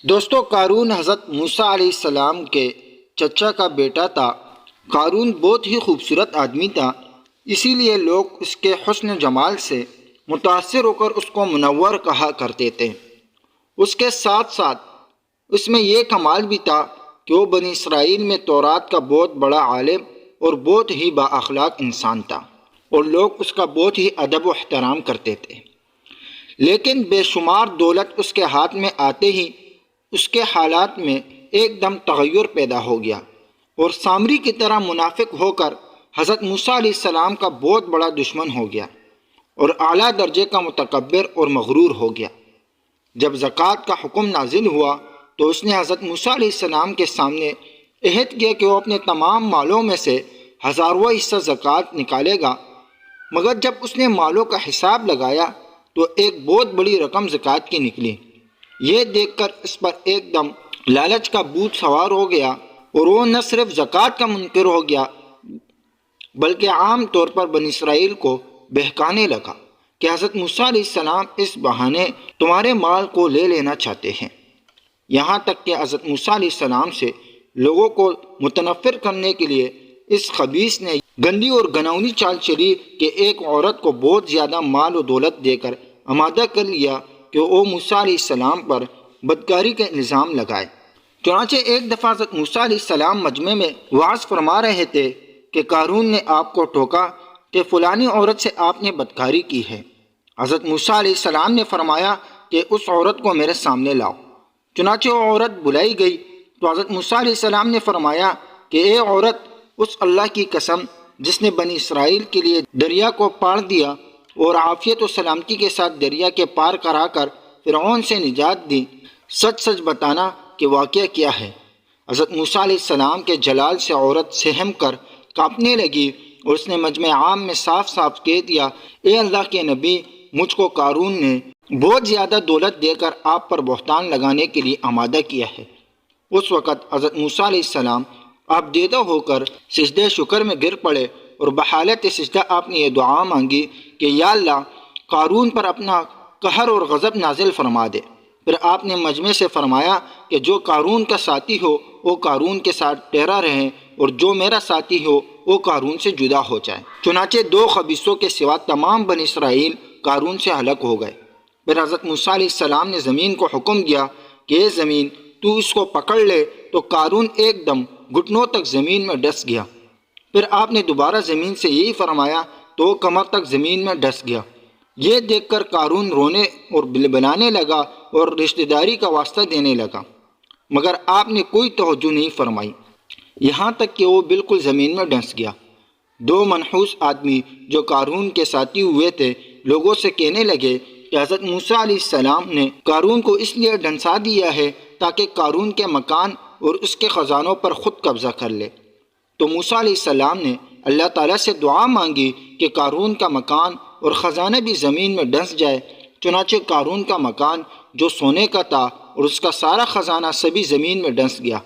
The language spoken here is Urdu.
دوستو، قارون حضرت موسیٰ علیہ السلام کے چچا کا بیٹا تھا۔ قارون بہت ہی خوبصورت آدمی تھا، اسی لیے لوگ اس کے حسن و جمال سے متاثر ہو کر اس کو منور کہا کرتے تھے۔ اس کے ساتھ ساتھ اس میں یہ کمال بھی تھا کہ وہ بنی اسرائیل میں تورات کا بہت بڑا عالم اور بہت ہی با اخلاق انسان تھا، اور لوگ اس کا بہت ہی ادب و احترام کرتے تھے۔ لیکن بے شمار دولت اس کے ہاتھ میں آتے ہی اس کے حالات میں ایک دم تغیر پیدا ہو گیا، اور سامری کی طرح منافق ہو کر حضرت موسیٰ علیہ السلام کا بہت بڑا دشمن ہو گیا، اور اعلیٰ درجے کا متکبر اور مغرور ہو گیا۔ جب زکوٰۃ کا حکم نازل ہوا تو اس نے حضرت موسیٰ علیہ السلام کے سامنے عہد کیا کہ وہ اپنے تمام مالوں میں سے 1000واں حصہ زکوٰۃ نکالے گا، مگر جب اس نے مالوں کا حساب لگایا تو ایک بہت بڑی رقم زکوٰۃ کی نکلی۔ یہ دیکھ کر اس پر ایک دم لالچ کا بھوت سوار ہو گیا، اور وہ نہ صرف زکوٰۃ کا منکر ہو گیا بلکہ عام طور پر بنی اسرائیل کو بہکانے لگا کہ حضرت موسیٰ علیہ السلام اس بہانے تمہارے مال کو لے لینا چاہتے ہیں۔ یہاں تک کہ حضرت موسیٰ علیہ السلام سے لوگوں کو متنفر کرنے کے لیے اس خبیث نے گندی اور گھناؤنی چال چلی کہ ایک عورت کو بہت زیادہ مال و دولت دے کر آمادہ کر لیا کہ وہ موسیٰ علیہ السلام پر بدکاری کا الزام لگائے۔ چنانچہ ایک دفعہ حضرت موسیٰ علیہ السلام مجمع میں وعظ فرما رہے تھے کہ قارون نے آپ کو ٹوکا کہ فلانی عورت سے آپ نے بدکاری کی ہے۔ حضرت موسیٰ علیہ السلام نے فرمایا کہ اس عورت کو میرے سامنے لاؤ۔ چنانچہ وہ عورت بلائی گئی تو حضرت موسیٰ علیہ السلام نے فرمایا کہ اے عورت، اس اللہ کی قسم جس نے بنی اسرائیل کے لیے دریا کو پار دیا اور عافیت و سلامتی کے ساتھ دریا کے پار کرا کر فرعون سے نجات دی، سچ سچ بتانا کہ واقعہ کیا ہے۔ حضرت موسیٰ علیہ السلام کے جلال سے عورت سہم کر کانپنے لگی، اور اس نے مجمع عام میں صاف صاف کہہ دیا، اے اللہ کے نبی، مجھ کو قارون نے بہت زیادہ دولت دے کر آپ پر بہتان لگانے کے لیے آمادہ کیا ہے۔ اس وقت حضرت موسیٰ علیہ السلام آپ دیدہ ہو کر سجدہ شکر میں گر پڑے، اور بحالت سجدہ آپ نے یہ دعا مانگی کہ یا اللہ، قارون پر اپنا قہر اور غضب نازل فرما دے۔ پھر آپ نے مجمع سے فرمایا کہ جو قارون کا ساتھی ہو وہ قارون کے ساتھ ٹھہرا رہے، اور جو میرا ساتھی ہو وہ قارون سے جدا ہو جائے۔ چنانچہ 2 خبیثوں کے سوا تمام بنی اسرائیل قارون سے ہلاک ہو گئے۔ پھر حضرت موسیٰ علیہ السلام نے زمین کو حکم دیا کہ اے زمین، تو اس کو پکڑ لے، تو قارون ایک دم گھٹنوں تک زمین میں ڈس گیا۔ پھر آپ نے دوبارہ زمین سے یہی فرمایا تو وہ کمر تک زمین میں ڈس گیا۔ یہ دیکھ کر قارون رونے اور بلبلانے لگا اور رشتہ داری کا واسطہ دینے لگا، مگر آپ نے کوئی توجہ نہیں فرمائی، یہاں تک کہ وہ بالکل زمین میں ڈس گیا۔ 2 منحوس آدمی جو قارون کے ساتھی ہوئے تھے لوگوں سے کہنے لگے کہ حضرت موسیٰ علیہ السلام نے قارون کو اس لیے ڈنسا دیا ہے تاکہ قارون کے مکان اور اس کے خزانوں پر خود قبضہ کر لے۔ تو موسیٰ علیہ السلام نے اللہ تعالیٰ سے دعا مانگی کہ قارون کا مکان اور خزانہ بھی زمین میں ڈس جائے۔ چنانچہ قارون کا مکان جو سونے کا تھا اور اس کا سارا خزانہ سبھی زمین میں ڈس گیا۔